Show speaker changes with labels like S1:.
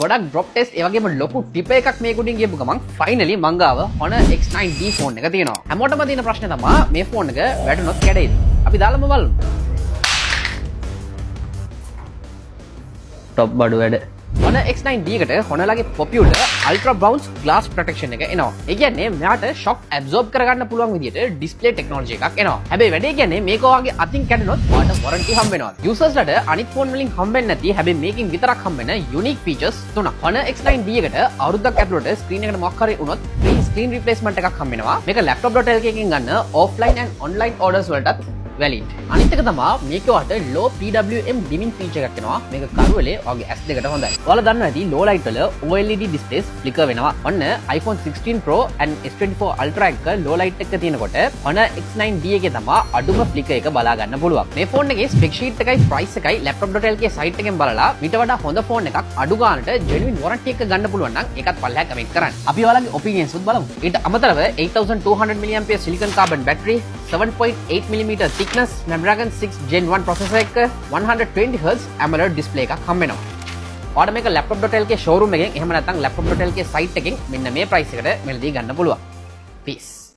S1: ගොඩක් drop test ඒ වගේම ලොකු ටිප් එකක් මේක උඩින් ගියපු ගමන් ෆයිනලි මං ගාව Honor X9D ෆෝන් එක තියෙනවා. හැමෝටම තියෙන ප්‍රශ්නේ තමයි මේ ෆෝන් එක වැටුනොත් කැඩෙයිද? අපි දාලාම බලමු. ටොප් බඩු වැඩ. Honor X9D එකට Honor ලගේ popular ultra bounce glass protection එක එනවා. ඒ කියන්නේ මෙයාට shock absorb කරගන්න පුළුවන් විදිහට display technology එකක් එනවා. හැබැයි වැඩේ කියන්නේ මේක ඔයාගේ අතින් කැඩුනොත් ඔයාලට warranty හම්බ වෙනවා. users ලට අනිත් ෆෝන් වලින් හම්බෙන්නේ නැති හැබැයි මේකෙන් විතරක් හම්බ වෙන unique features තුනක්. Honor X9D එකට අවුරුද්දක් ඇතුළත screen එකට මොකක් හරි වුණොත් free screen replacement එකක් හම්බ වෙනවා. මේක laptop.lk එකකින් ගන්න offline and online orders වලටත් valid. අනිත් එක තමයි මේක වට low PWM dimming feature එකක් එනවා. මේක කරුවලේ ඔයාගේ S2කට හොඳයි. ඔයාලා දන්නවා ඇති low light වල OLED displays flicker වෙනවා. ඔන්න iPhone 16 Pro and S24 Ultra එක low light එක තියෙනකොට Honor X9D එකේ තමයි අඩුම flicker එක බලා ගන්න පුළුවන්. මේ ෆෝන් එකේ spec sheet එකයි price එකයි laptop.lk site එකෙන් බලලා ඊට වඩා හොඳ ෆෝන් එකක් අඩු ගානට genuine warranty එක ගන්න පුළුවන් නම් ඒකත් පල්ලෙහා කමෙන්ට් කරන්න. අපි ඔයාලගේ opinions උත් බලමු. ඊට අමතරව 8200 mAh silicon carbon battery 7.8mm thickness Snapdragon 6 Gen 1 processor එක 120Hz AMOLED display එකක් හම්බ වෙනවා. ඔයාලට මේක laptop.lk showroom එකෙන් එහෙම නැත්නම් laptop.lk site එකෙන් මෙන්න මේ price එකට මෙලදී ගන්න පුළුවන්. Peace.